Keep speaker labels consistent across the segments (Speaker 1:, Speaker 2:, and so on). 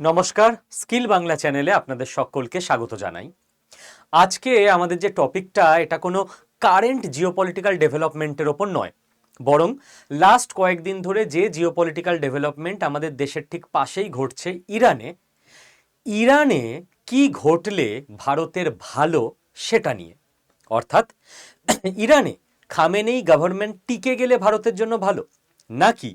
Speaker 1: নমস্কার, স্কিল বাংলা চ্যানেলে আপনাদের সকলকে স্বাগত জানাই। আজকে আমাদের যে টপিকটা, এটা কোনো কারেন্ট জিওপলিটিক্যাল ডেভেলপমেন্টের ওপর নয়, বরং লাস্ট কয়েকদিন ধরে যে জিওপলিটিক্যাল ডেভেলপমেন্ট আমাদের দেশের ঠিক পাশেই ঘটছে, ইরানে কি ঘটলে ভারতের ভালো সেটা নিয়ে। অর্থাৎ ইরানে খামেনেই গভর্নমেন্ট টিকে গেলে ভারতের জন্য ভালো, নাকি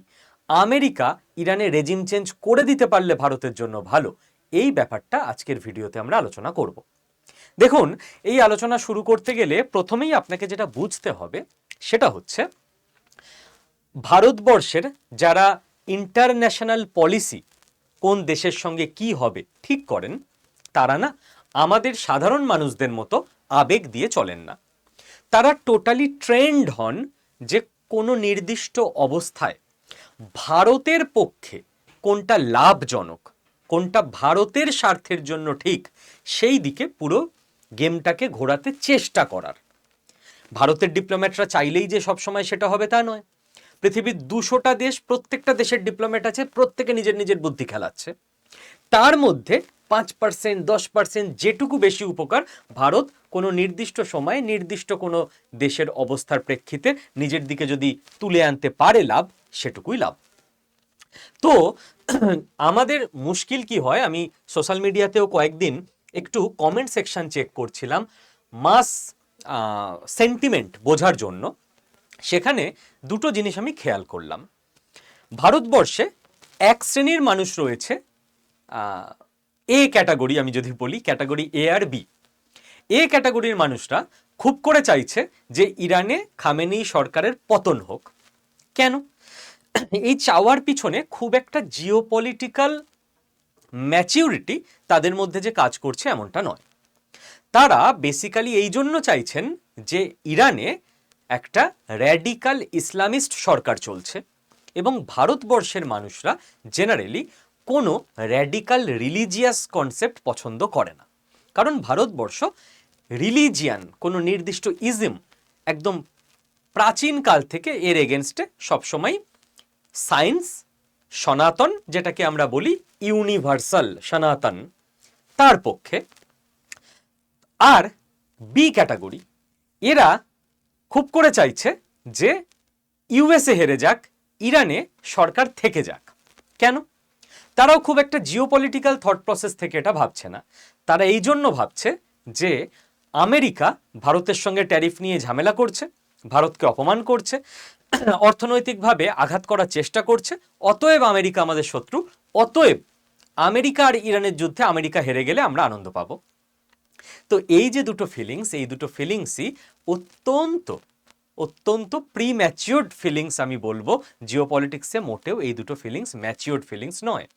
Speaker 1: আমেরিকা ইরানে রেজিম চেঞ্জ করে দিতে পারলে ভারতের জন্য ভালো, এই ব্যাপারটা আজকের ভিডিওতে আমরা আলোচনা করব। দেখুন, এই আলোচনা শুরু করতে গেলে প্রথমেই আপনাকে যেটা বুঝতে হবে সেটা হচ্ছে, ভারতবর্ষের যারা ইন্টারন্যাশনাল পলিসি কোন দেশের সঙ্গে কি হবে ঠিক করেন, তারা না আমাদের সাধারণ মানুষদের মতো আবেগ দিয়ে চলেন না। তারা টোটালি ট্রেন্ড হন যে কোনো নির্দিষ্ট অবস্থায় ভারতের পক্ষে কোনটা লাভজনক, কোনটা ভারতের স্বার্থের জন্য ঠিক, সেই দিকে পুরো গেমটাকে ঘোরাতে চেষ্টা করার। ভারতের ডিপ্লোম্যাটরা চাইলেই যে সবসময় সেটা হবে তা নয়। পৃথিবীর 200টা দেশ, প্রত্যেকটা দেশের ডিপ্লোম্যাট আছে, প্রত্যেকে নিজের নিজের বুদ্ধি খেলাচ্ছে। তার মধ্যে 5%, 10% যেটুকু বেশি উপকার ভারত কোনো নির্দিষ্ট সময়ে নির্দিষ্ট কোনো দেশের অবস্থার প্রেক্ষিতে নিজের দিকে যদি তুলে আনতে পারে লাভ, সেটুকুই লাভ। তো আমাদের মুশকিল কি হয়, আমি সোশ্যাল মিডিয়াতেও কয়েকদিন একটু কমেন্ট সেকশন চেক করছিলাম মাস সেন্টিমেন্ট বোঝার জন্য। সেখানে দুটো জিনিস আমি খেয়াল করলাম। ভারতবর্ষে এক শ্রেণীর মানুষ রয়েছে, এ ক্যাটাগরি, আমি যদি বলি ক্যাটাগরি এ আর বি। এ ক্যাটাগরির মানুষরা খুব করে চাইছে যে ইরানে খামেনেই সরকারের পতন হোক। কেন? এই চাওয়ার পিছনে খুব একটা জিওপলিটিক্যাল ম্যাচিউরিটি তাদের মধ্যে যে কাজ করছে এমনটা নয়। তারা বেসিক্যালি এই জন্য চাইছেন যে ইরানে একটা র্যাডিক্যাল ইসলামিস্ট সরকার চলছে, এবং ভারতবর্ষের মানুষরা জেনারেলি কোনো র্যাডিক্যাল রিলিজিয়াস কনসেপ্ট পছন্দ করে না। কারণ ভারতবর্ষ রিলিজিয়ান, কোনো নির্দিষ্ট ইজম, একদম প্রাচীনকাল থেকে এর এগেনস্টে সবসময় সায়েন্স, সনাতন, যেটাকে আমরা বলি ইউনিভার্সাল সনাতন, তার পক্ষে। আর বি ক্যাটাগরি, এরা খুব করে চাইছে যে ইউএসএ হেরে যাক, ইরানে সরকার থেকে যাক। কেন? তারাও খুব একটা জিওপলিটিক্যাল থট প্রসেস থেকে এটা ভাবছে না। তারা এই জন্য ভাবছে যে আমেরিকা ভারতের সঙ্গে ট্যারিফ নিয়ে ঝামেলা করছে, ভারতকে অপমান করছে, অর্থনৈতিকভাবে আঘাত করার চেষ্টা করছে, অতএব আমেরিকা আমাদের শত্রু, অতএব আমেরিকা আর ইরানের যুদ্ধে আমেরিকা হেরে গেলে আমরা আনন্দ পাবো। তো এই যে দুটো ফিলিংস, এই দুটো ফিলিংসই অত্যন্ত অত্যন্ত প্রিম্যাচিওর্ড ফিলিংস আমি বলবো। জিওপলিটিক্সে মোটেও এই দুটো ফিলিংস ম্যাচিওর্ড ফিলিংস নয়।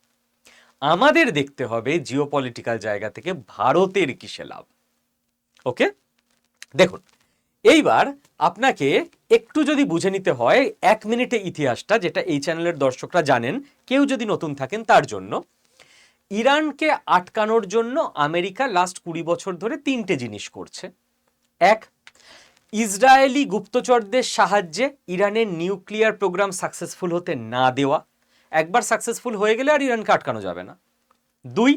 Speaker 1: আমাদের দেখতে হবে জিওপলিটিক্যাল জায়গা থেকে ভারতের কিসে লাভ। ওকে, দেখুন, এইবার আপনাকে একটু যদি বুঝে নিতে হয় 1 মিনিটে ইতিহাসটা, যেটা এই চ্যানেলের দর্শকরা জানেন, কেউ যদি নতুন থাকেন তার জন্য। ইরানকে আটকানোর জন্য আমেরিকা লাস্ট 20 বছর ধরে 3টে জিনিস করছে। এক, ইসরায়েলি গুপ্তচরদের সাহায্যে ইরানের নিউক্লিয়ার প্রোগ্রাম সাকসেসফুল হতে না দেওয়া। একবার সাকসেসফুল হয়ে গেলে আর ইরানকে আটকানো যাবে না। 2,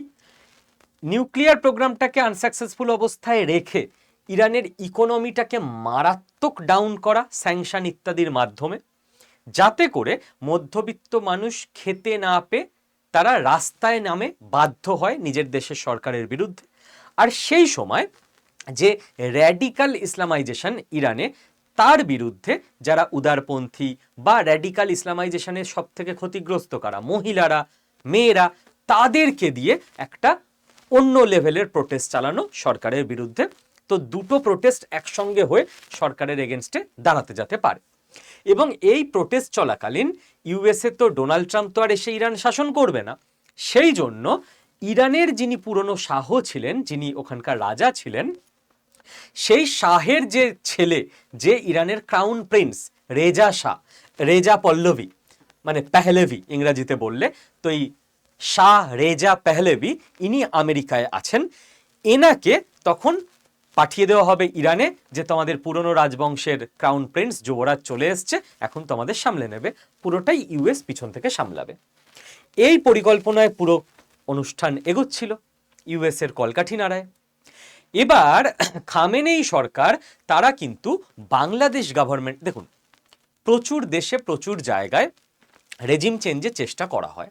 Speaker 1: নিউক্লিয়ার প্রোগ্রামটাকে আনসাকসেসফুল অবস্থায় রেখে ইরানের ইকোনমিটাকে মারাত্মক ডাউন করা স্যাংশন ইত্যাদির মাধ্যমে, যাতে করে মধ্যবিত্ত মানুষ খেতে না পেয়ে তারা রাস্তায় নামে বাধ্য হয় নিজের দেশের সরকারের বিরুদ্ধে। আর সেই সময় যে র্যাডিক্যাল ইসলামাইজেশন ইরানে, তার বিরুদ্ধে যারা উদারপন্থী বা র্যাডিক্যাল ইসলামাইজেশনের সব থেকে ক্ষতিগ্রস্ত কারা, মহিলারা, মেয়েরা, তাদেরকে দিয়ে একটা অন্য লেভেলের প্রোটেস্ট চালানো সরকারের বিরুদ্ধে। তো দুটো প্রোটেস্ট একসঙ্গে হয়ে সরকারের এগেনস্টে দাঁড়াতে যেতে পারে। এবং এই প্রোটেস্ট চলাকালীন ইউএসএ তো ডোনাল্ড ট্রাম্প তো আর এসে ইরান শাসন করবে না। সেই জন্য ইরানের যিনি পুরনো শাহ ছিলেন, যিনি ওখানকার রাজা ছিলেন, সেই শাহের যে ছেলে, যে ইরানের ক্রাউন প্রিন্স রেজা শাহ, রেজা পল্লবী, মানে পেহলেভি ইংরেজিতে বললে, তো এই শাহ রেজা পেহলেভি, ইনি আমেরিকায় আছেন। এনাকে তখন পাঠিয়ে দেওয়া হবে ইরানে, যে তোমাদের পুরনো রাজবংশের ক্রাউন প্রিন্স যুবরাজ চলে এসছে, এখন তোমাদের সামলে নেবে, পুরোটাই ইউএস পিছন থেকে সামলাবে। এই পরিকল্পনায় পুরো অনুষ্ঠান এগোচ্ছিল ইউএসের কলকাঠি নাড়ায়। এবার খামেনেই সরকার তারা কিন্তু বাংলাদেশ গভর্নমেন্ট, দেখুন প্রচুর দেশে প্রচুর জায়গায় রেজিম চেঞ্জের চেষ্টা করা হয়,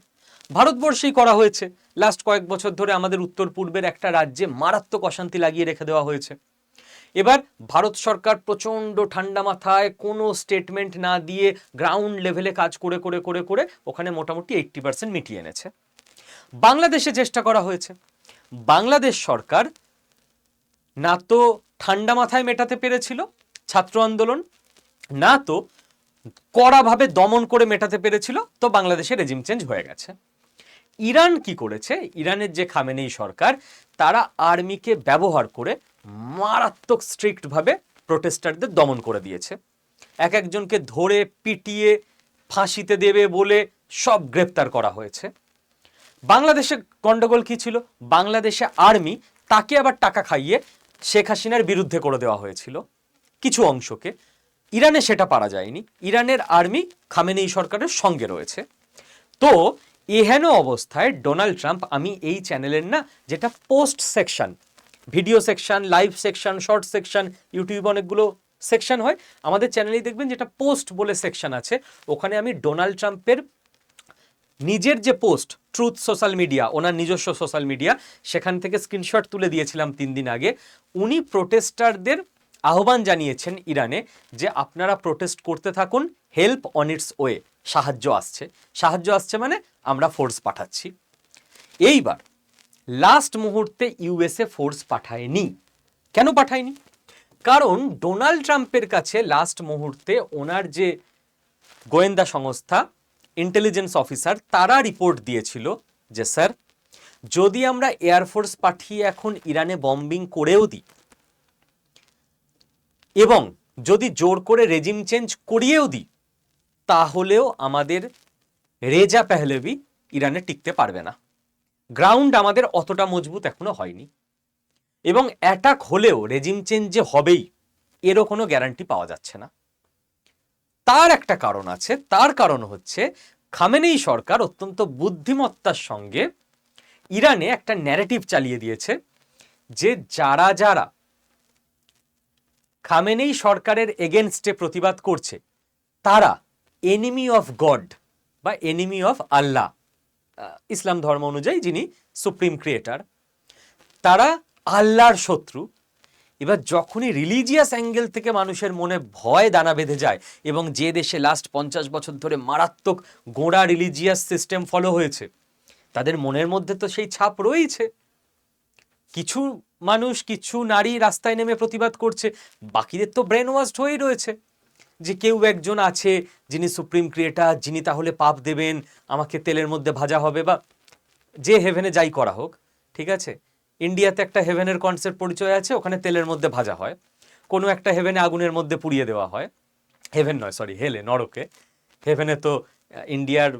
Speaker 1: ভারতবর্ষেই করা হয়েছে। লাস্ট কয়েক বছর ধরে আমাদের উত্তর পূর্বের একটা রাজ্যে মারাত্মক অশান্তি লাগিয়ে রেখে দেওয়া হয়েছে। এবার ভারত সরকার প্রচণ্ড ঠান্ডা মাথায় কোনো স্টেটমেন্ট না দিয়ে গ্রাউন্ড লেভেলে কাজ করে করে করে করে ওখানে মোটামুটি 80% মিটিয়ে এনেছে। বাংলাদেশে চেষ্টা করা হয়েছে, বাংলাদেশ সরকার না তো ঠান্ডা মাথায় মেটাতে পেরেছিল ছাত্র আন্দোলন, না তো কড়াভাবে দমন করে মেটাতে পেরেছিল, তো বাংলাদেশে রেজিম চেঞ্জ হয়ে গেছে। ইরান কি করেছে, ইরানের যে খামেনেই সরকার তারা আর্মিকে ব্যবহার করে মারাত্মক স্ট্রিক্টভাবে প্রোটেস্টারদের দমন করে দিয়েছে। এক একজনকে ধরে পিটিয়ে ফাঁসিতে দেবে বলে সব গ্রেপ্তার করা হয়েছে। বাংলাদেশে গন্ডগোল কি ছিল, বাংলাদেশে আর্মি তাকে আবার টাকা খাইয়ে শেখ হাসিনার বিরুদ্ধে করে দেওয়া হয়েছিল কিছু অংশকে। ইরানে সেটা পারা যায়নি, ইরানের আর্মি খামেনেই সরকারের সঙ্গে রয়েছে। তো এহেন অবস্থায় ডোনাল্ড ট্রাম্প, আমি এই চ্যানেলের না যেটা post section, video section, live section, short section, ইউটিউবে অনেকগুলো সেকশন হয়, আমাদের চ্যানেলেই দেখবেন যেটা পোস্ট বলে সেকশন আছে, ওখানে আমি ডোনাল্ড ট্রাম্পের নিজের যে পোস্ট ট্রুথ সোশ্যাল মিডিয়া, ওনার নিজস্ব সোশ্যাল মিডিয়া, সেখান থেকে স্ক্রিনশট তুলে দিয়েছিলাম 3 দিন আগে। উনি প্রোটেস্টারদের আহ্বান জানিয়েছেন ইরানে যে আপনারা প্রোটেস্ট করতে থাকুন, হেল্প অন ইটস ওয়ে, সাহায্য আসছে। সাহায্য আসছে মানে আমরা ফোর্স পাঠাচ্ছি। এইবার লাস্ট মুহূর্তে ইউএসএ ফোর্স পাঠায়নি। কেন পাঠায়নি? কারণ ডোনাল্ড ট্রাম্পের কাছে লাস্ট মুহূর্তে ওনার যে গোয়েন্দা সংস্থা, ইন্টেলিজেন্স অফিসার, তারা রিপোর্ট দিয়েছিল যে স্যার যদি আমরা এয়ারফোর্স পাঠিয়ে এখন ইরানে বম্বিং করেও দিই এবং যদি জোর করে রেজিম চেঞ্জ করিয়েও দিই, তাহলেও আমাদের রেজা পেহলেভি ইরানে টিকতে পারবে না। গ্রাউন্ড আমাদের অতটা মজবুত এখনো হয়নি, এবং অ্যাটাক হলেও রেজিম চেঞ্জ যে হবেই এরও কোনো গ্যারান্টি পাওয়া যাচ্ছে না। তার একটা কারণ আছে, তার কারণ হচ্ছে খামেনেই সরকার অত্যন্ত বুদ্ধিমত্তার সঙ্গে ইরানে একটা ন্যারেটিভ চালিয়ে দিয়েছে যে যারা যারা খামেনেই সরকারের এগেনস্টে প্রতিবাদ করছে তারা এনিমি অফ গড বা এনিমি অফ আল্লাহ, ইসলাম ধর্ম অনুযায়ী যিনি সুপ্রিম ক্রিয়েটার, তারা আল্লাহর শত্রু। এবার যখনই রিলিজিয়াস অ্যাঙ্গেল থেকে মানুষের মনে ভয় দানা বেঁধে যায়, এবং যে দেশে লাস্ট 50 বছর ধরে মারাত্মক গোঁড়া রিলিজিয়াস সিস্টেম ফলো হয়েছে, তাদের মনের মধ্যে তো সেই ছাপ রয়েছে। কিছু মানুষ, কিছু নারী রাস্তায় নেমে প্রতিবাদ করছে, বাকিদের তো ব্রেন ওয়াশড হয়েই রয়েছে যে কেউ একজন আছে যিনি সুপ্রিম ক্রিয়েটার, যিনি তাহলে পাপ দেবেন, আমাকে তেলের মধ্যে ভাজা হবে, বা যে হেভেনে যাই করা হোক, ঠিক আছে। ইন্ডিয়াতে একটা হেভেনের কনসেপ্ট পরিচয় আছে, ওখানে তেলের মধ্যে ভাজা হয়, কোনো একটা হেভেনে আগুনের মধ্যে পুড়িয়ে দেওয়া হয়, হেভেন নয় সরি হেলে, নরকে। হেভেনে তো ইন্ডিয়ার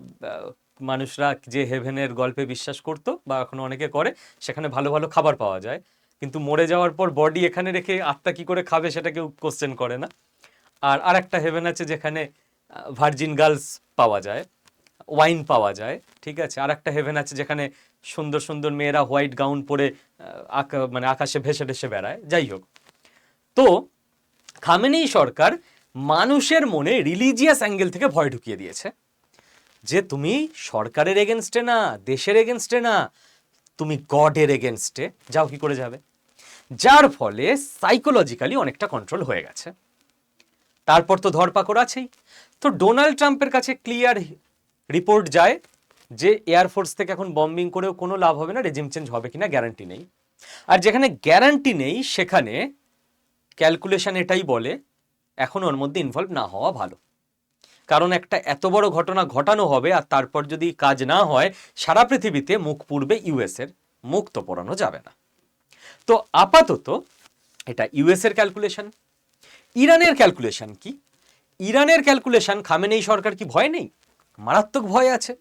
Speaker 1: মানুষরা যে হেভেনের গল্পে বিশ্বাস করতো বা এখনো অনেকে করে, সেখানে ভালো ভালো খাবার পাওয়া যায়, কিন্তু মরে যাওয়ার পর বডি এখানে রেখে আত্মা কি করে খাবে সেটা কেউ কোশ্চেন করে না। আর একটা হেভেন আছে যেখানে ভার্জিন গার্লস পাওয়া যায়, ওয়াইন পাওয়া যায়, ঠিক আছে। আর একটা হেভেন আছে যেখানে সুন্দর সুন্দর মেয়েরা হোয়াইট গাউন পরে মানে আকাশে ভেসে ভেসে বেড়ায়। যাই হোক, তো খামেনেই সরকার মানুষের মনে রিলিজিয়াস অ্যাঙ্গেল থেকে ভয় ঢুকিয়ে দিয়েছে যে তুমি সরকারের এগেনস্টে না, দেশের এগেনস্টে না, তুমি গডের এগেনস্টে যাও, কি করে যাবে? যার ফলে সাইকোলজিক্যালি অনেকটা কন্ট্রোল হয়ে গেছে। তারপর তো ধরপাকড় আছেই। তো ডোনাল্ড ট্রাম্পের কাছে ক্লিয়ার রিপোর্ট যায় যে এয়ারফোর্স থেকে এখন বম্বিং করেও কোনো লাভ হবে না, রেজিম চেঞ্জ হবে কিনা গ্যারান্টি নেই। আর যেখানে গ্যারান্টি নেই সেখানে ক্যালকুলেশন এটাই বলে এখন ওর মধ্যে ইনভলভ না হওয়া ভালো। কারণ একটা এত বড় ঘটনা ঘটানো হবে আর তারপর যদি কাজ না হয়, সারা পৃথিবীতে মুখ পুড়বে ইউএসের, মুখ তো পড়ানো যাবে না। তো আপাতত এটা ইউএসের ক্যালকুলেশন। ইরানের ক্যালকুলেশন কি? ইরানের ক্যালকুলেশন, খামেনেই সরকার কি ভয় নেই? মারাত্মক ভয় আছে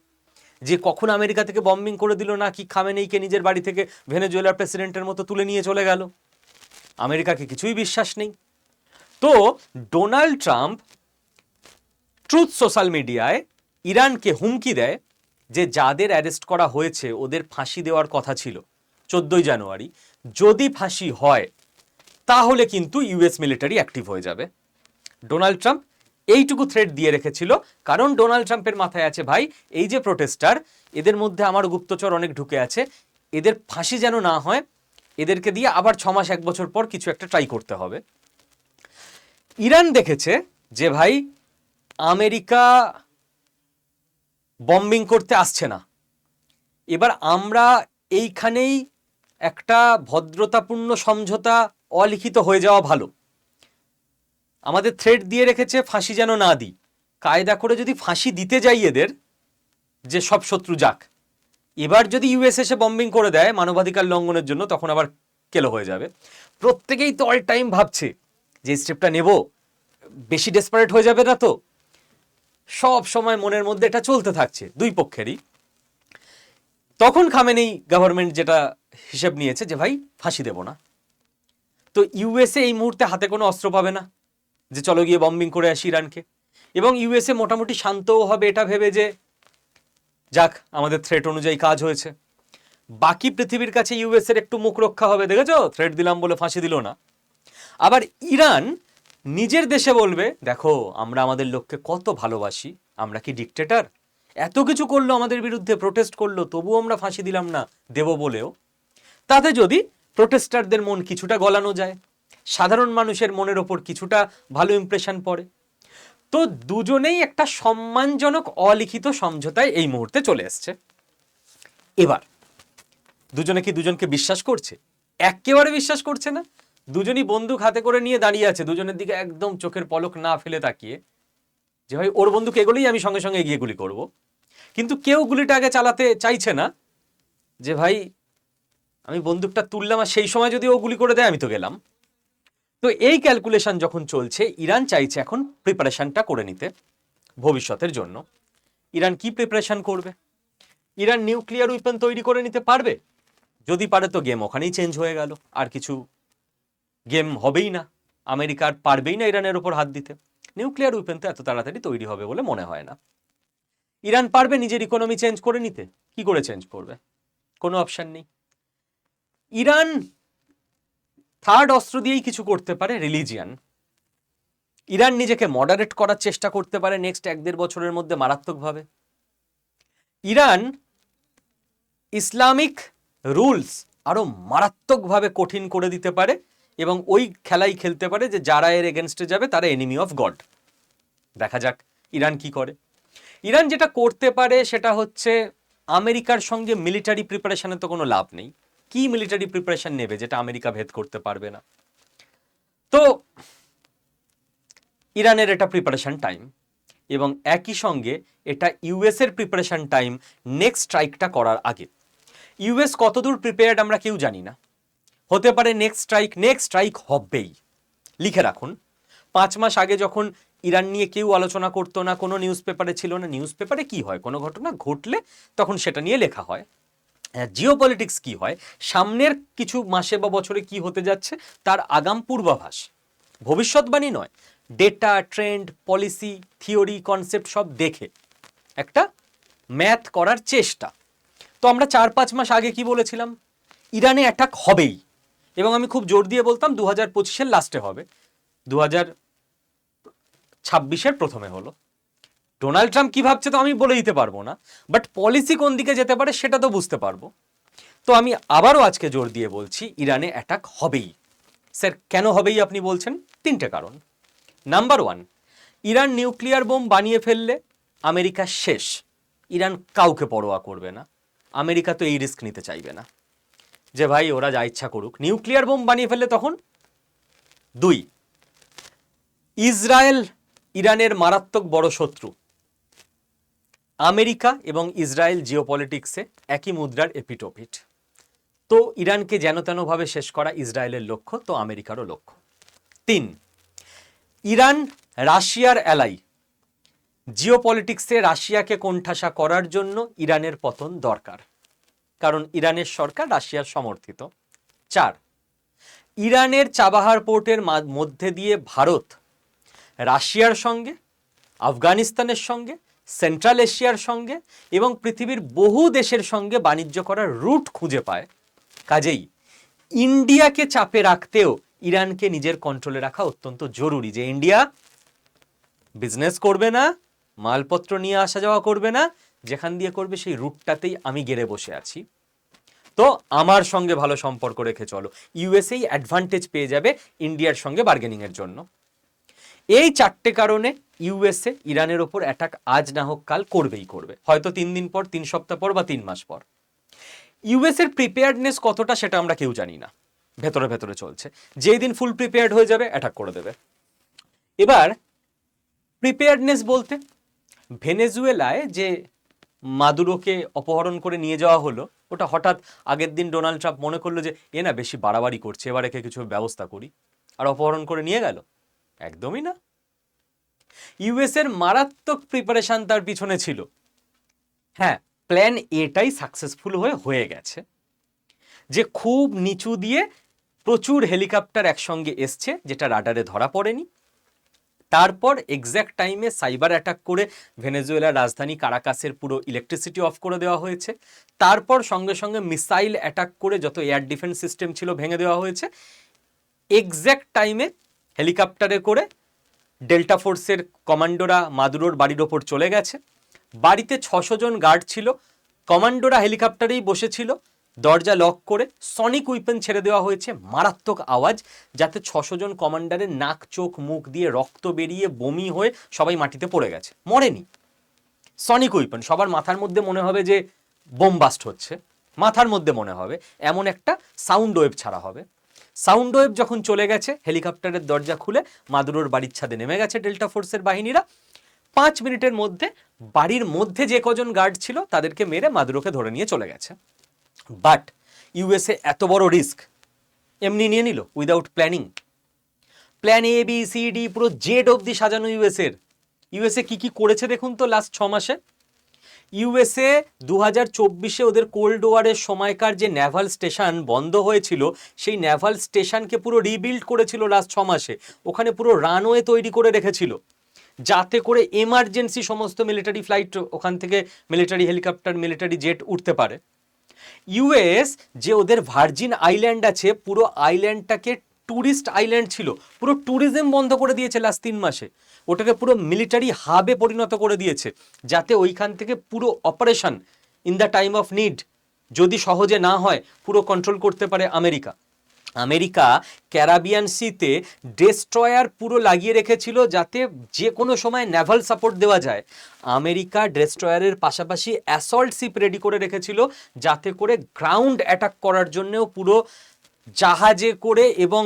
Speaker 1: যে কখন আমেরিকা থেকে বম্বিং করে দিল না কি খামেনেইকে নিজের বাড়ি থেকে ভেনেজুয়েলার প্রেসিডেন্টের মতো তুলে নিয়ে চলে গেল। আমেরিকাকে কিছুই বিশ্বাস নেই। তো ডোনাল্ড ট্রাম্প ট্রুথ সোশ্যাল মিডিয়ায় ইরানকে হুমকি দেয় যে যাদের অ্যারেস্ট করা হয়েছে ওদের ফাঁসি দেওয়ার কথা ছিল 14ই জানুয়ারি, যদি ফাঁসি হয় তাহলে কিন্তু ইউএস মিলিটারি অ্যাক্টিভ হয়ে যাবে। ডোনাল্ড ট্রাম্প এইটুকু থ্রেট দিয়ে রেখেছিল, কারণ ডোনাল্ড ট্রাম্পের মাথায় আছে ভাই এই যে প্রোটেস্টার, এদের মধ্যে আমার গুপ্তচর অনেক ঢুকে আছে, এদের ফাঁসি যেন না হয়, এদেরকে দিয়ে আবার 6 মাস 1 বছর পর কিছু একটা ট্রাই করতে হবে। ইরান দেখেছে যে ভাই আমেরিকা বম্বিং করতে আসছে না, এবার আমরা এইখানেই একটা ভদ্রতাপূর্ণ সমঝোতা অলিখিত হয়ে যাওয়া ভালো। আমাদের থ্রেট দিয়ে রেখেছে ফাঁসি যেন না দিই, কায়দা করে যদি ফাঁসি দিতে যাই এদের, যে সব শত্রু যাক, এবার যদি ইউএস এসে বম্বিং করে দেয় মানবাধিকার লঙ্ঘনের জন্য, তখন আবার কেলো হয়ে যাবে। প্রত্যেকেই তো অল টাইম ভাবছে যে স্টেপটা নেব, বেশি ডেসপারেট হয়ে যাবে না তো, সব সময় মনের মধ্যে এটা চলতে থাকছে দুই পক্ষেরই। তখন খামেনি গভর্নমেন্ট যেটা হিসেব নিয়েছে যে ভাই ফাঁসি দেব না। তো ইউএসএ এই মুহূর্তে হাতে কোনো অস্ত্র পাবে না যে চলো গিয়ে বম্বিং করে আসি ইরানকে, এবং ইউএসএ মোটামুটি শান্তও হবে এটা ভেবে যে যাক আমাদের থ্রেট অনুযায়ী কাজ হয়েছে। বাকি পৃথিবীর কাছে ইউএসএর একটু মুখ রক্ষা হবে, দেখেছো থ্রেট দিলাম বলে ফাঁসি দিল না। আবার ইরান নিজের দেশে বলবে দেখো আমরা আমাদের লোককে কত ভালোবাসি, আমরা কি ডিক্টেটর, এত কিছু করলো আমাদের বিরুদ্ধে, প্রোটেস্ট করলো, তবুও আমরা ফাঁসি দিলাম না দেব বলেও। তাতে যদি প্রোটেস্টারদের মন কিছুটা গলানো যায়, সাধারণ মানুষের মনের ওপর কিছুটা ভালো ইমপ্রেশন পড়ে, তো দুজনেই একটা সম্মানজনক অলিখিত সমঝোতায় এই মুহূর্তে চলে এসছে। এবার দুজনে কি দুজনকে বিশ্বাস করছে? একেবারে বিশ্বাস করছে না। দুজনই বন্দুক হাতে করে নিয়ে দাঁড়িয়ে আছে, দুজনের দিকে একদম চোখের পলক না ফেলে তাকিয়ে, যে ভাই ওর বন্দুক এগোলেই আমি সঙ্গে সঙ্গে এগিয়ে গুলি করব। কিন্তু কেউ গুলিটা আগে চালাতে চাইছে না, যে ভাই আমি বন্দুকটা তুললাম আর সেই সময় যদি ও গুলি করে দেয় আমি তো গেলাম। তো এই ক্যালকুলেশন যখন চলছে, ইরান চাইছে এখন প্রিপারেশনটা করে নিতে ভবিষ্যতের জন্য। ইরান কি প্রিপারেশন করবে? ইরান নিউক্লিয়ার উইপেন তৈরি করে নিতে পারবে, যদি পারে তো গেম ওখানেই চেঞ্জ হয়ে গেল, আর কিছু গেম হবেই না, আমেরিকা আর পারবেই না ইরানের উপর হাত দিতে। নিউক্লিয়ার উইপেন তো এত তাড়াতাড়ি তৈরি হবে বলে মনে হয় না। ইরান পারবে নিজের ইকোনমি চেঞ্জ করে নিতে? কি করে চেঞ্জ করবে? কোনো অপশন নেই। ইরান থার্ড অস্ত্র দিয়েই কিছু করতে পারে, রিলিজিয়ান। ইরান নিজেকে মডারেট করার চেষ্টা করতে পারে নেক্সট 1-1.5 বছরের মধ্যে মারাত্মকভাবে। ইরান ইসলামিক রুলস আরো মারাত্মকভাবে কঠিন করে দিতে পারে, এবং ওই খেলাই খেলতে পারে যে যারা এর এগেনস্টে যাবে তারা এনিমি অফ গড। দেখা যাক ইরান কি করে। ইরান যেটা করতে পারে সেটা হচ্ছে আমেরিকার সঙ্গে মিলিটারি প্রিপারেশনে তো কোনো লাভ নেই, কি মিলিটারি প্রিপারেশন নেবে যেটা আমেরিকা ভেদ করতে পারবে না। তো ইরানের এটা প্রিপারেশন টাইম, এবং একই সঙ্গে এটা ইউএস এর প্রিপারেশন টাইম নেক্সট স্ট্রাইকটা করার আগে। ইউএস কতদূর প্রিপেয়ার্ড আমরা কেউ জানি না, হতে পারে নেক্সট স্ট্রাইক হবেই। লিখে রাখুন 5 মাস আগে যখন ইরান নিয়ে কেউ আলোচনা করতো না, কোনো নিউজ পেপারে ছিল না। নিউজ পেপারে কি হয়, কোনো ঘটনা ঘটলে তখন সেটা নিয়ে লেখা হয়। জিওপলিটিক্স কি হয়, সামনের কিছু মাসে বা বছরে কি হতে যাচ্ছে তার আগাম পূর্বাভাস, ভবিষ্যৎবাণী নয়, data, trend, policy, theory, concept সব দেখে একটা ম্যাথ করার চেষ্টা। তো আমরা 4-5 মাস আগে কি বলেছিলাম, ইরানে অ্যাটাক হবেই, এবং আমি খুব জোর দিয়ে বলতাম 2025-এর লাস্টে হবে, 2026-এর প্রথমে হলো। ডোনাল্ড ট্রাম্প কি ভাবছে তো আমি বলে দিতে পারবো না, বাট পলিসি কোন দিকে যেতে পারে সেটা তো বুঝতে পারবো। তো আমি আবারও আজকে জোর দিয়ে বলছি ইরানে অ্যাটাক হবেই। স্যার কেন হবেই আপনি বলছেন? 3টে কারণ। নাম্বার 1, ইরান নিউক্লিয়ার বোম বানিয়ে ফেললে আমেরিকা শেষ, ইরান কাউকে পরোয়া করবে না, আমেরিকা তো এই রিস্ক নিতে চাইবে না যে ভাই ওরা যা ইচ্ছা করুক, নিউক্লিয়ার বোম বানিয়ে ফেললে তখন। 2, ইসরায়েল ইরানের মারাত্মক বড় শত্রু, আমেরিকা এবং ইসরায়েল জিওপলিটিক্সে একই মুদ্রার এপিটোপিট। তো ইরানকে যেন তেনভাবে শেষ করা ইসরায়েলের লক্ষ্য, তো আমেরিকারও লক্ষ্য। 3, ইরান রাশিয়ার অ্যালাই, জিওপলিটিক্সে রাশিয়াকে কোণঠাসা করার জন্য ইরানের পতন দরকার, কারণ ইরানের সরকার রাশিয়ার সমর্থিত। 4, ইরানের চাবাহার পোর্টের মধ্যে দিয়ে ভারত রাশিয়ার সঙ্গে, আফগানিস্তানের সঙ্গে, সেন্ট্রাল এশিয়ার সঙ্গে এবং পৃথিবীর বহু দেশের সঙ্গে বাণিজ্য করার রুট খুঁজে পায়। কাজেই ইন্ডিয়াকে চাপে রাখতেও ইরানকে নিজের কন্ট্রোলে রাখা অত্যন্ত জরুরি, যে ইন্ডিয়া বিজনেস করবে না, মালপত্র নিয়ে আসা যাওয়া করবে না, যেখান দিয়ে করবে সেই রুটটাতেই আমি গেড়ে বসে আছি। তো আমার সঙ্গে ভালো সম্পর্ক রেখে চলো। ইউএসএই অ্যাডভান্টেজ পেয়ে যাবে ইন্ডিয়ার সঙ্গে বার্গেনিং এর জন্য। এই চারটে কারণে ইউএসএ ইরানের ওপর অ্যাটাক আজ না হোক কাল করবেই করবে, হয়তো 3 দিন পর, 3 সপ্তাহ পর বা 3 মাস পর। ইউএস এর প্রিপেয়ার্ডনেস কতটা সেটা আমরা কেউ জানি না, ভেতরে ভেতরে চলছে। যেই দিন ফুল প্রিপেয়ার্ড হয়ে যাবে অ্যাটাক করে দেবে। এবার প্রিপেয়ার্ডনেস বলতে ভেনেজুয়েলায় যে মাদুরোকে অপহরণ করে নিয়ে যাওয়া হলো, ওটা হঠাৎ আগের দিন ডোনাল্ড ট্রাম্প মনে করলো যে এ না বেশি বাড়াবাড়ি করছে, এবার একে কিছু ব্যবস্থা করি, আর অপহরণ করে নিয়ে গেল? একদমই না। ইউএস এর মারাত্মক প্রিপারেশন তার পিছনে ছিল। হ্যাঁ, প্ল্যান এটাই সাকসেসফুল হয়ে গেছে, যে খুব নিচু দিয়ে প্রচুর হেলিকপ্টার একসঙ্গে এসছে, যেটা রাডারে ধরা পড়েনি। তারপর এক্স্যাক্ট টাইমে সাইবার অ্যাটাক করে ভেনেজুয়েলার রাজধানী কারাকাসের পুরো ইলেকট্রিসিটি অফ করে দেওয়া হয়েছে। তারপর সঙ্গে সঙ্গে মিসাইল অ্যাটাক করে যত এয়ার ডিফেন্স সিস্টেম ছিল ভেঙে দেওয়া হয়েছে। এক্স্যাক্ট টাইমে হেলিকপ্টারে করে ডেল্টা ফোর্সের কমান্ডোরা মাদুরোর বাড়ির ওপর চলে গেছে। বাড়িতে 600 জন গার্ড ছিল, কমান্ডোরা হেলিকপ্টারেই বসেছিল, দরজা লক করে সনিক উইপেন ছেড়ে দেওয়া হয়েছে, মারাত্মক আওয়াজ, যাতে 600 জন কমান্ডারের নাক চোখ মুখ দিয়ে রক্ত বেরিয়ে বমি হয়ে সবাই মাটিতে পড়ে গেছে, মরেনি। সনিক উইপেন, সবার মাথার মধ্যে মনে হবে যে বোমবাস্ট হচ্ছে, মাথার মধ্যে মনে হবে এমন একটা সাউন্ড ওয়েভ ছাড়া হবে। সাউন্ড ওয়েভ যখন চলে গেছে, হেলিকপ্টারের দরজা খুলে মাদুরোর বাড়ির ছাদে নেমে গেছে ডেল্টা ফোর্সের বাহিনীরা। 5 মিনিটের মধ্যে বাড়ির মধ্যে যে কজন গার্ড ছিল তাদেরকে মেরে মাদুরোকে ধরে নিয়ে চলে গেছে। বাট ইউএসএ এত বড় রিস্ক এমনি নিয়ে নিল without planning. Plan A B C D পুরো জেড অবধি সাজানো ইউএসএ কি কি করেছে দেখুন তো লাস্ট 6 মাসে। ইউএসএ 2024-এ ওদের কোল্ড ওয়ারের সময়কার যে নেভাল স্টেশন বন্ধ হয়েছিল, সেই নেভাল স্টেশনকে পুরো রিবিল্ড করেছিল লাস্ট 6 মাসে। ওখানে পুরো রানওয়ে তৈরি করে রেখেছিল, যাতে করে এমার্জেন্সি সমস্ত মিলিটারি ফ্লাইট ওখান থেকে, মিলিটারি হেলিকপ্টার, মিলিটারি জেট উঠতে পারে। ইউএস যে ওদের ভার্জিন আইল্যান্ড আছে, পুরো আইল্যান্ডটাকে ট্যুরিস্ট আইল্যান্ড ছিল, পুরো ট্যুরিজম বন্ধ করে দিয়েছে লাস্ট 3 মাসে। ওটাকে পুরো মিলিটারি হাবে পরিণত করে দিয়েছে, যাতে ওইখান থেকে পুরো operation in the time of need, যদি সহজে না হয়, পুরো কন্ট্রোল করতে পারে আমেরিকা। আমেরিকা ক্যারাবিয়ান সিতে ডেস্ট্রয়ার পুরো লাগিয়ে রেখেছিল, যাতে যে কোনো সময় নেভাল সাপোর্ট দেওয়া যায়। আমেরিকা ডেস্ট্রয়ারের পাশাপাশি অ্যাসল্ট শিপ রেডি করে রেখেছিল, যাতে করে গ্রাউন্ড অ্যাটাক করার জন্যও পুরো জাহাজে করে এবং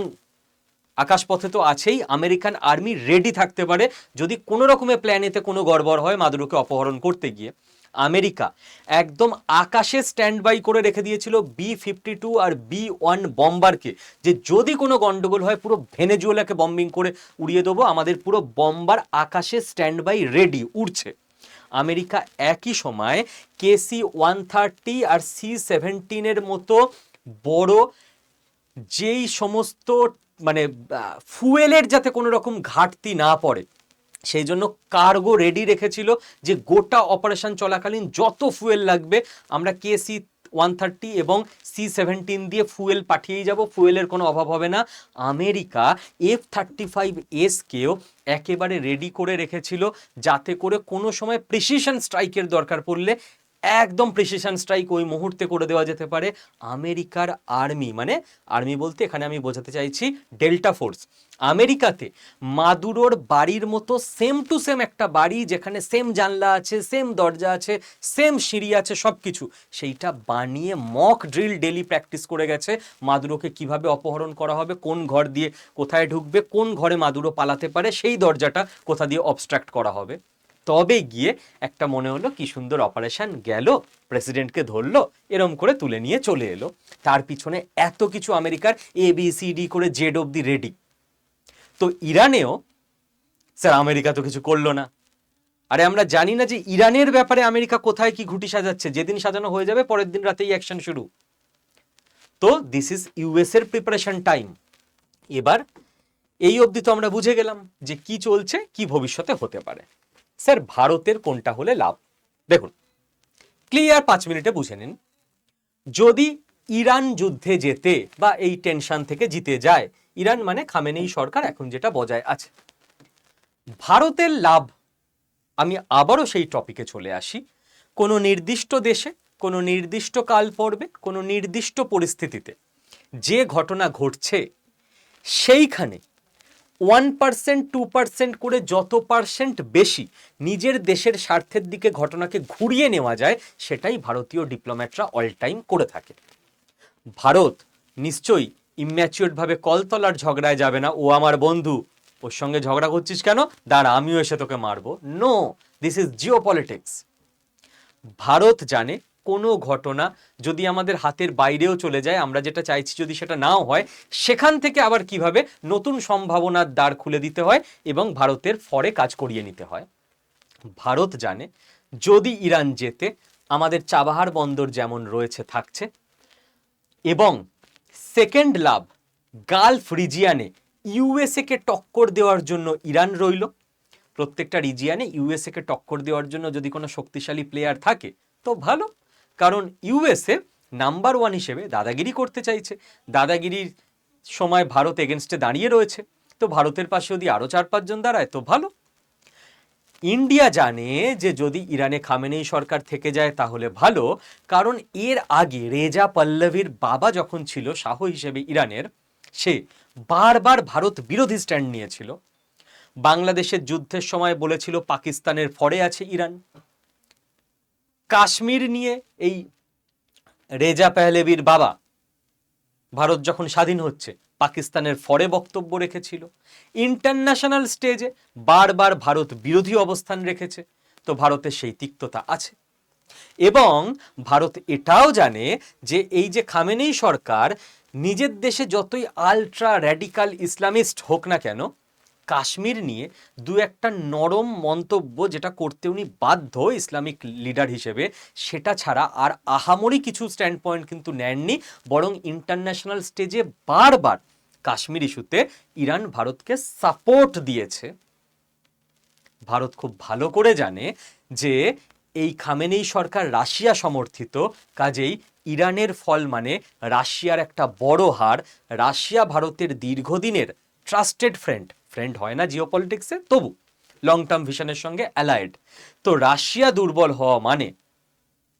Speaker 1: আকাশপথে তো আছেই, আমেরিকান আর্মি রেডি থাকতে পারে যদি কোনো রকমের প্ল্যানেতে কোনো গড়বড় হয় মাদুরোকে অপহরণ করতে গিয়ে। আমেরিকা একদম আকাশে স্ট্যান্ড বাই করে রেখে দিয়েছিল B-52 আর B-1 বম্বারকে, যে যদি কোনো গন্ডগোল হয় পুরো ভেনেজুয়েলাকে বম্বিং করে উড়িয়ে দেবো, আমাদের পুরো বম্বার আকাশে স্ট্যান্ড বাই রেডি উড়ছে। আমেরিকা একই সময় KC-130 আর C-17 মতো বড় যেই সমস্ত মানে ফুয়েলের যাতে কোনো রকম ঘাটতি না পড়ে সেই জন্য কার্গো রেডি রেখেছিল, যে গোটা অপারেশন চলাকালীন যত ফুয়েল লাগবে আমরা KC-130 এবং C-17 দিয়ে ফুয়েল পাঠিয়েই যাব, ফুয়েলের কোনো অভাব হবে না। আমেরিকা F-35S কেও একেবারে রেডি করে রেখেছিল, যাতে করে কোনো সময় প্রিসিশন স্ট্রাইকের দরকার পড়লে একদম প্রিসিশন স্ট্রাইক ওই মুহূর্তে করে দেওয়া যেতে পারে। আমেরিকার আর্মি, মানে আর্মি বলতে এখানে আমি বোঝাতে চাইছি ডেল্টা ফোর্স, আমেরিকাতে মাদুরোর বাড়ির মতো সেম টু সেম একটা বাড়ি, যেখানে সেম জানলা আছে, সেম দরজা আছে, সেম সিঁড়ি আছে, সব কিছু সেইটা বানিয়ে মক ড্রিল ডেলি প্র্যাকটিস করে গেছে। মাদুরোকে কিভাবে অপহরণ করা হবে, কোন ঘর দিয়ে কোথায় ঢুকবে, কোন ঘরে মাদুরো পালাতে পারে, সেই দরজাটা কোথা দিয়ে অবস্ট্রাক্ট করা হবে। তবে গিয়ে একটা মনে হলো কি সুন্দর অপারেশন গেল, প্রেসিডেন্টকে ধরলো, এরম করে তুলে নিয়ে চলে এলো। তার পিছনে এত কিছু আমেরিকার ABCD করে জেড অবধি রেডি। তো ইরানেও স্যার আমেরিকা তো কিছু করলো না। আরে আমরা জানি না যে ইরানের ব্যাপারে আমেরিকা কোথায় কি ঘুটি সাজাচ্ছে, যেদিন সাজানো হয়ে যাবে পরের দিন রাতেই অ্যাকশন শুরু। তো দিস ইজ ইউএস এর প্রিপারেশন টাইম। এবার এই অবধি তো আমরা বুঝে গেলাম যে কি চলছে, কি ভবিষ্যতে হতে পারে। স্যার ভারতের কোনটা হলে লাভ? দেখুন, ক্লিয়ার 5 মিনিটে বুঝে নিন। যদি ইরান যুদ্ধে জেতে বা এই টেনশন থেকে জিতে যায়, ইরান মানে খামেনেই সরকার এখন যেটা বজায় আছে, ভারতের লাভ, আমি আবারও সেই টপিকে চলে আসি, কোনো নির্দিষ্ট দেশে, কোনো নির্দিষ্ট কাল পর্বে, কোনো নির্দিষ্ট পরিস্থিতিতে যে ঘটনা ঘটছে সেইখানে 1% 2% করে যত পার্সেন্ট বেশি নিজের দেশের স্বার্থের দিকে ঘটনাকে ঘুরিয়ে নেওয়া যায়, সেটাই ভারতীয় ডিপ্লোম্যাটরা অল টাইম করে থাকে। ভারত নিশ্চয়ই ইম্যাচিওর ভাবে কলতলার ঝগড়ায় যাবে না, ও আমার বন্ধু, ওর সঙ্গে ঝগড়া করছিস কেন, দাঁড়া আমিও এসে তোকে মারবো। No, this is geopolitics. Bharat জানে কোনো ঘটনা যদি আমাদের হাতের বাইরেও চলে যায়, আমরা যেটা চাইছি যদি সেটা নাও হয়, সেখান থেকে আবার কিভাবে নতুন সম্ভাবনার দ্বার খুলে দিতে হয় এবং ভারতের ফরে কাজ করিয়ে নিতে হয়। ভারত জানে যদি ইরান জেতে আমাদের চাবাহার বন্দর যেমন রয়েছে থাকছে, এবং সেকেন্ড লাভ, গালফ রিজিয়ানে ইউএসএ কে টক্কর দেওয়ার জন্য ইরান রইল। প্রত্যেকটা রিজিয়ানে ইউএসএ কে টক্কর দেওয়ার জন্য যদি কোনো শক্তিশালী প্লেয়ার থাকে তো ভালো, কারণ ইউএসএ নাম্বার 1 হিসেবে দাদাগিরি করতে চাইছে, দাদাগিরির সময় ভারত এগেনস্টে দাঁড়িয়ে রয়েছে, তো ভারতের পাশে যদি আরো 4-5 জন দাঁড়ায় তো ভালো। ইন্ডিয়া জানে যে যদি ইরানে খামেনেই সরকার থেকে যায় তাহলে ভালো, কারণ এর আগে রেজা পল্লভীর বাবা যখন ছিল শাহ হিসেবে ইরানের, সে বারবার ভারত বিরোধী স্ট্যান্ড নিয়েছিল। বাংলাদেশের যুদ্ধের সময় বলেছিল পাকিস্তানের ফরে আছে ইরান। কাশ্মীর নিয়ে এই রেজা পেহলেভির বাবা, ভারত যখন স্বাধীন হচ্ছে, পাকিস্তানের ফরে বক্তব্য রেখেছিল। ইন্টারন্যাশনাল স্টেজে বারবার ভারত বিরোধী অবস্থান রেখেছে, তো ভারতের সেই তিক্ততা আছে। এবং ভারত এটাও জানে যে এই যে খামেনেই সরকার নিজের দেশে যতই আলট্রা র্যাডিকাল ইসলামিস্ট হোক না কেন, কাশ্মীর নিয়ে দু একটা নরম মন্তব্য যেটা করতে উনি বাধ্য ইসলামিক লিডার হিসেবে, সেটা ছাড়া আর আহামরি কিছু স্ট্যান্ড পয়েন্ট কিন্তু নেননি, বরং ইন্টারন্যাশনাল স্টেজে বারবার কাশ্মীর ইস্যুতে ইরান ভারতকে সাপোর্ট দিয়েছে। ভারত খুব ভালো করে জানে যে এই খামেনেই সরকার রাশিয়া সমর্থিত, কাজেই ইরানের ফল মানে রাশিয়ার একটা বড় হার। রাশিয়া ভারতের দীর্ঘদিনের ট্রাস্টেড ফ্রেন্ড হয় না জিওপলিটিক্সে, তবু লং টার্ম ভিশনের সঙ্গে অ্যালায়েড। তো রাশিয়া দুর্বল হওয়া মানে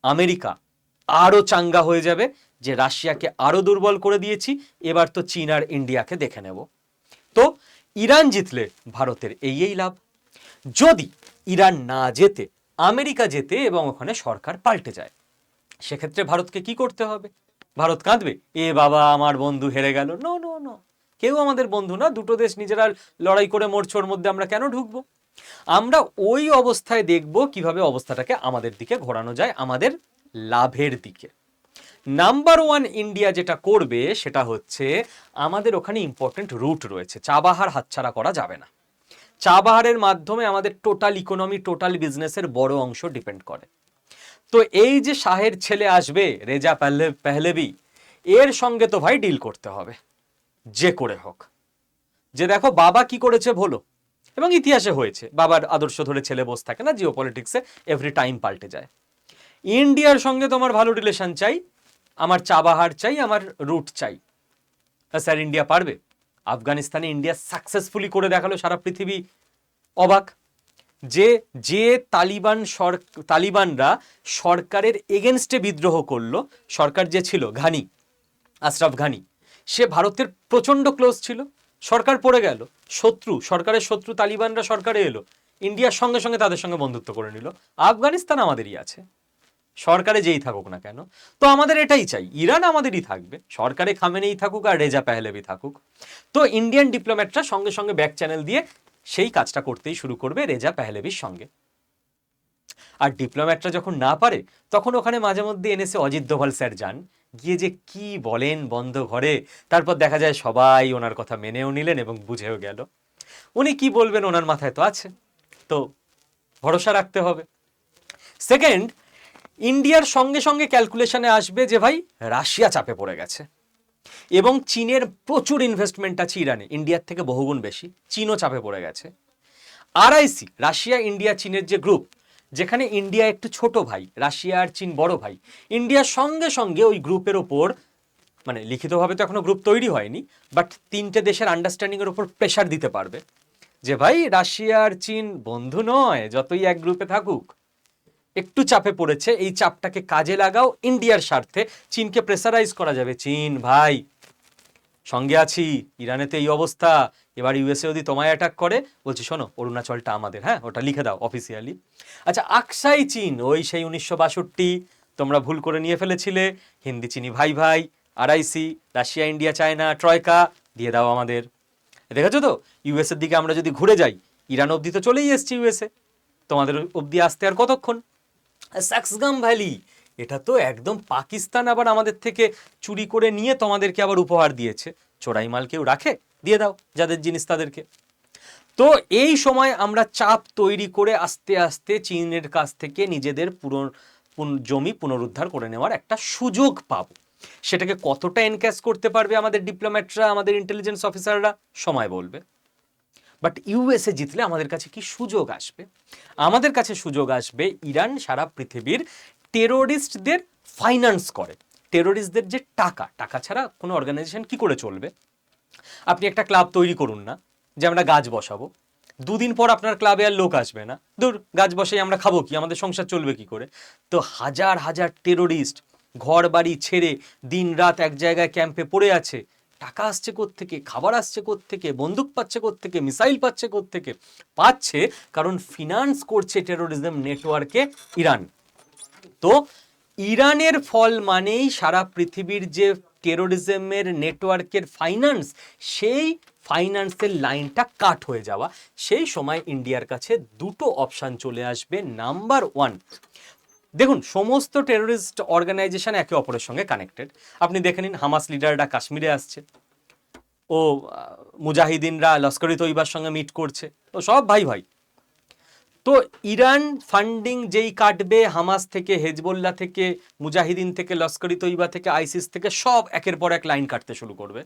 Speaker 1: আমেরিকা আরো চাঙ্গা হয়ে যাবে যে রাশিয়াকে আরো দুর্বল করে দিয়েছি, এবার তো চীন আর ইন্ডিয়াকে দেখে নেব। তো ইরান জিতলে ভারতের এই লাভ। যদি ইরান না জেতে, আমেরিকা জেতে এবং ওখানে সরকার পাল্টে যায়, সেক্ষেত্রে ভারতকে কি করতে হবে? ভারত কাঁদবে, এ বাবা আমার বন্ধু হেরে গেল। নো নো নো, কেউ আমাদের বন্ধু না, দুটো দেশ নিজেরা লড়াই করে মরছে, ওর মধ্যে আমরা কেন ঢুকবো? আমরা ওই অবস্থায় দেখব কিভাবে অবস্থাটাকে আমাদের দিকে ঘোরানো যায়, আমাদের লাভের দিকে। নাম্বার 1 ইন্ডিয়া যেটা করবে সেটা হচ্ছে, আমাদের ওখানে ইম্পর্টেন্ট রুট রয়েছে, চাবাহার হাতছাড়া করা যাবে না। চাবাহারের মাধ্যমে আমাদের টোটাল ইকোনমি, টোটাল বিজনেসের বড় অংশ ডিপেন্ড করে। তো এই যে শাহের ছেলে আসবে রেজা পেহলেভি, এর সঙ্গে তো ভাই ডিল করতে হবে যে করে হোক। যে দেখো বাবা কি করেছে ভোলো, এবং ইতিহাসে হয়েছে, বাবার আদর্শ ধরে ছেলে বসে থাকে না, জিও পলিটিক্সে এভরি টাইম পাল্টে যায়। ইন্ডিয়ার সঙ্গে তোমার ভালো রিলেশন চাই, আমার চাবাহার চাই, আমার রুট চাই। স্যার ইন্ডিয়া পারবে? আফগানিস্তানে ইন্ডিয়া সাকসেসফুলি করে দেখালো, সারা পৃথিবী অবাক। যে যে তালিবানরা সরকারের এগেনস্টে বিদ্রোহ করলো, সরকার যে ছিল ঘানি, আশরাফ ঘানি, সে ভারতের প্রচন্ড ক্লোজ ছিল, সরকার পড়ে গেল, সরকারের শত্রু তালিবানরা সরকারে এলো, ইন্ডিয়ার সঙ্গে সঙ্গে তাদের সঙ্গে বন্ধুত্ব করে নিল। আফগানিস্তান আমাদেরই আছে, সরকারে যেই থাকুক না কেন। তো আমাদের এটাই চাই, ইরান আমাদেরই থাকবে, সরকারে খামেনেই থাকুক আর রেজা পেহলেভি থাকুক। তো ইন্ডিয়ান ডিপ্লোম্যাটরা সঙ্গে সঙ্গে ব্যাক চ্যানেল দিয়ে সেই কাজটা করতেই শুরু করবে রেজা পেহলেভির সঙ্গে। আর ডিপ্লোম্যাটরা যখন না পারে, তখন ওখানে মাঝে মধ্যে এনেছে অজিত দোভাল স্যার যান, গিয়ে যে কি বলেন বন্ধ ঘরে, তারপর দেখা যায় সবাই ওনার কথা মেনেও নিলেন এবং বুঝেও গেল। উনি কি বলবেন ওনার মাথায় তো আছে, তো ভরসা রাখতে হবে। সেকেন্ড, ইন্ডিয়ার সঙ্গে সঙ্গে ক্যালকুলেশনে আসবে যে ভাই রাশিয়া চাপে পড়ে গেছে এবং চীনের প্রচুর ইনভেস্টমেন্ট আছে ইরানে, ইন্ডিয়ার থেকে বহুগুণ বেশি, চীনও চাপে পড়ে গেছে। RIC, রাশিয়া ইন্ডিয়া চীনের যে গ্রুপ, যেখানে ইন্ডিয়া একটু ছোট ভাই, রাশিয়া আর চীন বড় ভাই, ইন্ডিয়ার সঙ্গে সঙ্গে ওই গ্রুপের ওপর, মানে লিখিতভাবে তো এখনো গ্রুপ তৈরি হয়নি, বাট তিনটে দেশের আন্ডারস্ট্যান্ডিং এর উপর প্রেশার দিতে পারবে যে ভাই রাশিয়া আর চীন বন্ধু নয়, যতই এক গ্রুপে থাকুক, একটু চাপে পড়েছে, এই চাপটাকে কাজে লাগাও ইন্ডিয়ার স্বার্থে। চীনকে প্রেসারাইজ করা যাবে, চীন ভাই সঙ্গে আছি, ইরানেতে এই অবস্থা, এবার ইউএসএ যদি তোমায় অ্যাটাক করে, বলছি শোনো অরুণাচলটা আমাদের, হ্যাঁ ওটা লিখে দাও অফিসিয়ালি। আচ্ছা আকসাই চীন, ওই সেই 1962, তোমরা ভুল করে নিয়ে ফেলেছিলে, হিন্দি চিনি ভাই ভাই, RIC, রাশিয়া ইন্ডিয়া চায়না ট্রয়কা, দিয়ে দাও আমাদের। দেখেছো তো ইউএসএর দিকে আমরা যদি ঘুরে যাই, ইরান অবধি তো চলেই এসছি ইউএসএ, তোমাদের অবধি আসতে আর কতক্ষণ। সাক্সগাম ভ্যালি, এটা তো একদম পাকিস্তান আবার আমাদের থেকে চুরি করে নিয়ে তোমাদেরকে আবার উপহার দিয়েছে, চোরাই মাল কেউ রাখে, দিয়ে দাও যাদের জিনিস তাদেরকে। তো এই সময় আমরা চাপ তৈরি করে আস্তে আস্তে চীনের কাছ থেকে নিজেদের জমি পুনরুদ্ধার করে নেওয়ার একটা সুযোগ পাবো। সেটাকে কতটা এনক্যাশ করতে পারবে আমাদের ডিপ্লোম্যাটরা, আমাদের ইন্টেলিজেন্স অফিসাররা, সময় বলবে। বাট ইউএসএ জিতলে আমাদের কাছে কি সুযোগ আসবে? আমাদের কাছে সুযোগ আসবে, ইরান সারা পৃথিবীর টেরোরিস্টদের ফাইন্যান্স করে। টেরোরিস্টদের যে টাকা, টাকা ছাড়া কোনো অর্গানাইজেশন কি করে চলবে? আপনি একটা ক্লাব তৈরি করুন না, যে আমরা গাছ বসাবো, দুদিন পর আপনার ক্লাবে আর লোক আসবে না, দূর গাছ বসে আমরা খাবো কি, আমাদের সংসার চলবে কি করে? তো হাজার হাজার টেরোরিস্ট ঘর বাড়ি ছেড়ে দিন রাত এক জায়গায় ক্যাম্পে পড়ে আছে, টাকা আসছে কোত্থেকে, খাবার আসছে কোত্থেকে, বন্দুক পাচ্ছে কোত্থেকে, মিসাইল পাচ্ছে কোত্থেকে? পাচ্ছে কারণ ফিনান্স করছে টেরোরিজম নেটওয়ার্কে ইরান। তো ইরানের ফল মানেই সারা পৃথিবীর যে টেরোরিজমের নেটওয়ার্কের ফাইন্যান্স, সেই ফাইন্যান্সের লাইনটা কাট হয়ে যাওয়া। সেই সময় ইন্ডিয়ার কাছে দুটো অপশান চলে আসবে। নাম্বার ওয়ান, দেখুন সমস্ত টেরোরিস্ট অর্গানাইজেশন একে অপরের সঙ্গে কানেক্টেড। আপনি দেখে নিন, হামাস লিডাররা কাশ্মীরে আসছে, ও মুজাহিদিনরা লস্কর-ই তৈবার সঙ্গে মিট করছে, তো সব ভাই ভাই। তো ইরান ফান্ডিং যেই কাটবে হামাস থেকে, হেজবোল্লা থেকে, মুজাহিদিন থেকে, লস্কর-ই তৈবা থেকে, আইসিস থেকে, সব একের পর এক লাইন কাটতে শুরু করবে।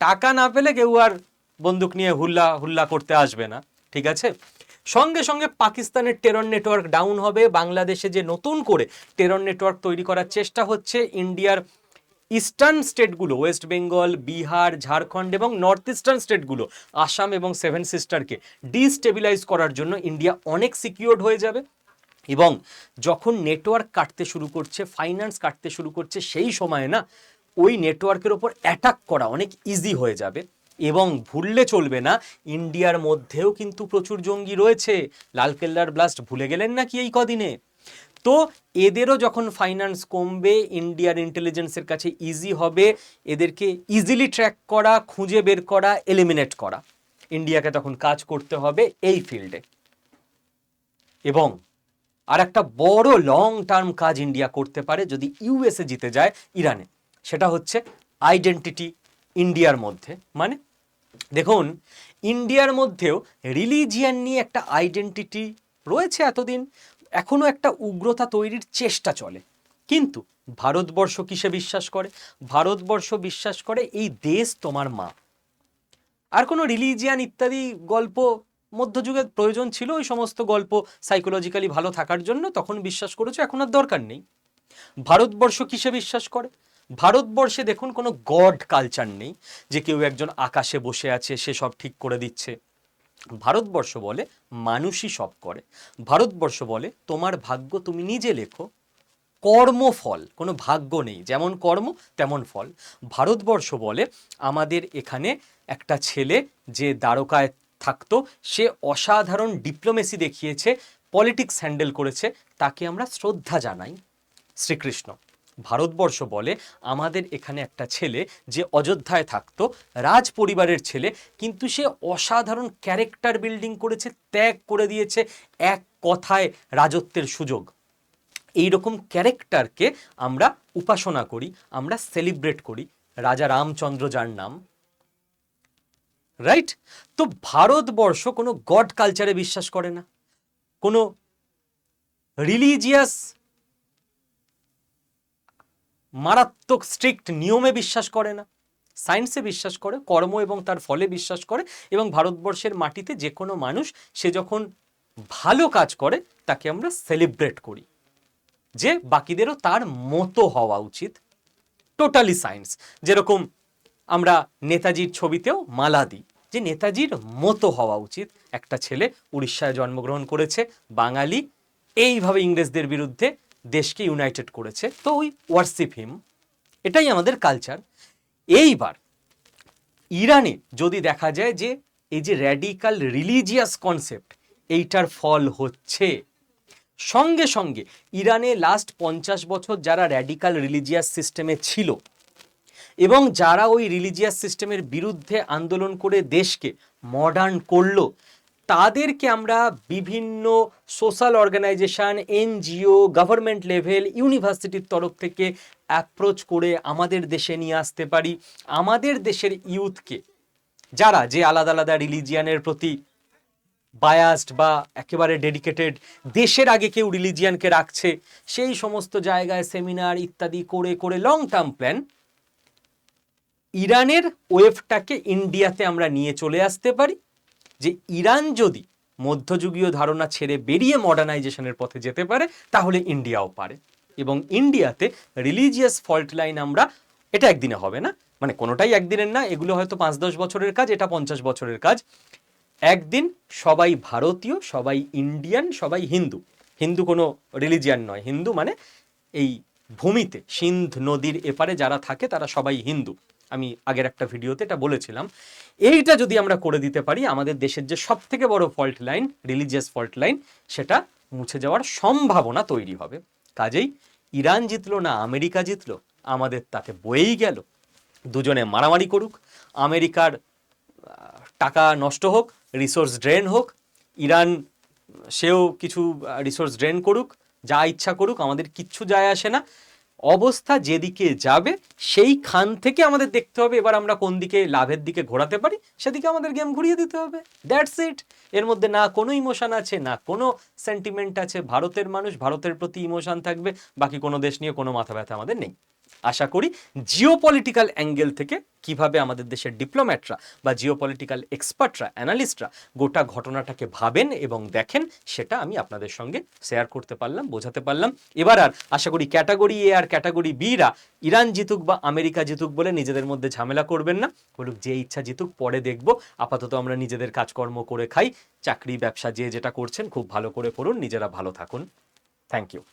Speaker 1: টাকা না পেলে কেউ আর বন্দুক নিয়ে হুল্লা হুল্লা করতে আসবে না, ঠিক আছে? সঙ্গে সঙ্গে পাকিস্তানের টেরর নেটওয়ার্ক ডাউন হবে। বাংলাদেশে যে নতুন করে টেরর নেটওয়ার্ক তৈরি করার চেষ্টা হচ্ছে, ইন্ডিয়ার ইস্টার্ন স্টেটগুলো, ওয়েস্ট বেঙ্গল, বিহার, ঝাড়খণ্ড এবং নর্থ ইস্টার্ন স্টেটগুলো, আসাম এবং সেভেন সিস্টারকে ডিস্টেবিলাইজ করার জন্য ইন্ডিয়া অনেক সিকিউরড হয়ে যাবে। এবং যখন নেটওয়ার্ক কাটতে শুরু করছে, ফাইন্যান্স কাটতে শুরু করছে, সেই সময় না ওই নেটওয়ার্কের ওপর অ্যাটাক করা অনেক ইজি হয়ে যাবে। এবং ভুললে চলবে না, ইন্ডিয়ার মধ্যেও কিন্তু প্রচুর জঙ্গি রয়েছে। লালকেল্লার ব্লাস্ট ভুলে গেলেন নাকি এই কদিনে? তো এদেরও যখন ফাইন্যান্স কমবে, ইন্ডিয়ার ইন্টেলিজেন্সের কাছে ইজি হবে এদেরকে ইজিলি ট্র্যাক করা, খুঁজে বের করা, এলিমিনেট করা। ইন্ডিয়াকে তখন কাজ করতে হবে এই ফিল্ডে। এবং আর একটা বড় লং টার্ম কাজ ইন্ডিয়া করতে পারে যদি ইউএসএ জিতে যায় ইরানে, সেটা হচ্ছে আইডেন্টিটি ইন্ডিয়ার মধ্যে। মানে দেখুন, ইন্ডিয়ার মধ্যেও রিলিজিয়ান নিয়ে একটা আইডেন্টিটি রয়েছে এতদিন, এখনো একটা উগ্রতা তৈরির চেষ্টা চলে। কিন্তু ভারতবর্ষ কিসে বিশ্বাস করে? ভারতবর্ষ বিশ্বাস করে এই দেশ তোমার মা। আর কোনো রিলিজিয়ান ইত্যাদি গল্প মধ্যযুগে প্রয়োজন ছিল, ওই সমস্ত গল্প সাইকোলজিক্যালি ভালো থাকার জন্য তখন বিশ্বাস করেছো, এখন আর দরকার নেই। ভারতবর্ষ কিসে বিশ্বাস করে? ভারতবর্ষে দেখুন কোনো গড কালচার নেই, যে কেউ একজন আকাশে বসে আছে সে সব ঠিক করে দিচ্ছে। ভারতবর্ষ বলে মানুষই সব করে। ভারতবর্ষ বলে তোমার ভাগ্য তুমি নিজে লেখো, কর্মফল, কোনো ভাগ্য নেই, যেমন কর্ম তেমন ফল। ভারতবর্ষ বলে আমাদের এখানে একটা ছেলে যে দ্বারকায় থাকতো, সে অসাধারণ ডিপ্লোমেসি দেখিয়েছে, পলিটিক্স হ্যান্ডেল করেছে, তাকে আমরা শ্রদ্ধা জানাই, শ্রীকৃষ্ণ। ভারতবর্ষ বলে আমাদের এখানে একটা ছেলে যে অযোধ্যায় থাকতো, রাজ পরিবারের ছেলে, কিন্তু সে অসাধারণ ক্যারেক্টার বিল্ডিং করেছে, ত্যাগ করে দিয়েছে, এক কথায় রাজত্বের সুযোগ। এইরকম ক্যারেক্টারকে আমরা উপাসনা করি, আমরা সেলিব্রেট করি, রাজা রামচন্দ্র যার নাম, রাইট? তো ভারতবর্ষ কোনো গড কালচারে বিশ্বাস করে না, কোনো রিলিজিয়াস মারাত্মক স্ট্রিক্ট নিয়মে বিশ্বাস করে না, সায়েন্সে বিশ্বাস করে, কর্ম এবং তার ফলে বিশ্বাস করে, এবং ভারতবর্ষের মাটিতে যে কোনো মানুষ সে যখন ভালো কাজ করে তাকে আমরা সেলিব্রেট করি, যে বাকিদেরও তার মতো হওয়া উচিত। Totally science. যেরকম আমরা নেতাজির ছবিতেও মালা দিই, যে নেতাজির মতো হওয়া উচিত একটা ছেলে, উড়িষ্যায় জন্মগ্রহণ করেছে, বাঙালি, এইভাবে ইংরেজদের বিরুদ্ধে দেশকে ইউনাইটেড করেছে, তো উই ওয়ার্শিপ হিম। এটাই আমাদের কালচার। এইবার ইরানে যদি দেখা যায় যে এই যে র্যাডিক্যাল রিলিজিয়াস কনসেপ্ট, এইটার ফল হচ্ছে, সঙ্গে সঙ্গে ইরানে লাস্ট 50 বছর যারা র্যাডিক্যাল রিলিজিয়াস সিস্টেমে ছিল এবং যারা ওই রিলিজিয়াস সিস্টেমের বিরুদ্ধে আন্দোলন করে দেশকে মডার্ন করলো, তাদেরকে আমরা বিভিন্ন social organisation, NGO, government level, ইউনিভার্সিটির তরফ থেকে অ্যাপ্রোচ করে আমাদের দেশে নিয়ে আসতে পারি। আমাদের দেশের ইউথকে, যারা যে আলাদা আলাদা রিলিজিয়ানের প্রতি বায়াসড বা একেবারে ডেডিকেটেড, দেশের আগে কেউ রিলিজিয়ানকে রাখছে, সেই সমস্ত জায়গায় সেমিনার ইত্যাদি করে করে লং টার্ম প্ল্যান ইরানের ওয়েভটাকে ইন্ডিয়াতে আমরা নিয়ে চলে আসতে পারি, যে ইরান যদি মধ্যযুগীয় ধারণা ছেড়ে বেরিয়ে মডার্নাইজেশনের পথে যেতে পারে, তাহলে ইন্ডিয়াও পারে। এবং ইন্ডিয়াতে রিলিজিয়াস ফল্ট লাইন আমরা, এটা একদিনে হবে না, মানে কোনোটাই একদিনের না, এগুলো হয়তো 5-10 বছরের কাজ, এটা 50 বছরের কাজ। একদিন সবাই ভারতীয়, সবাই ইন্ডিয়ান, সবাই হিন্দু, হিন্দু কোনো রিলিজিয়ান নয়, হিন্দু মানে এই ভূমিতে সিন্ধ নদীর এপারে যারা থাকে তারা সবাই হিন্দু, আমি আগের একটা ভিডিওতে এটা বলেছিলাম। এইটা যদি আমরা করে দিতে পারি, আমাদের দেশের যে সব থেকে বড় fault line, religious fault line, সেটা মুছে যাওয়ার সম্ভাবনা তৈরি হবে। কাজেই ইরান জিতলো না আমেরিকা জিতলো, আমাদের তাতে বয়েই গেল, দুজনে মারামারি করুক, আমেরিকার টাকা নষ্ট হোক, রিসোর্স ড্রেন হোক, ইরান সেও কিছু রিসোর্স ড্রেন করুক, যা ইচ্ছা করুক, আমাদের কিচ্ছু যায় আসে না। অবস্থা যেদিকে যাবে সেইখান থেকে আমাদের দেখতে হবে এবার আমরা কোন দিকে লাভের দিকে ঘোরাতে পারি, সেদিকে আমাদের গেম ঘুরিয়ে দিতে হবে। That's it. এর মধ্যে না কোনো ইমোশন আছে, না কোনো সেন্টিমেন্ট আছে। ভারতের মানুষ, ভারতের প্রতি ইমোশন থাকবে, বাকি কোনো দেশ নিয়ে কোনো মাথা ব্যথা আমাদের নেই। আশা করি জিওপলিটিক্যাল অ্যাঙ্গেল থেকে কিভাবে আমাদের দেশের ডিপ্লোম্যাটরা বা জিওপলিটিক্যাল এক্সপার্টরা, অ্যানালিস্টরা গোটা ঘটনাটাকে ভাবেন এবং দেখেন, সেটা আমি আপনাদের সঙ্গে শেয়ার করতে পারলাম, বোঝাতে পারলাম। এবার আর আশা করি ক্যাটাগরি এ আর ক্যাটাগরি বিরা ইরান জিতুক বা আমেরিকা জিতুক বলে নিজেদের মধ্যে ঝামেলা করবেন না, বলুক যে ইচ্ছা জিতুক, পরে দেখব। আপাতত আমরা নিজেদের কাজকর্ম করে খাই, চাকরি ব্যবসা যে যেটা করছেন খুব ভালো করে করুন, নিজেরা ভালো থাকুন। Thank you.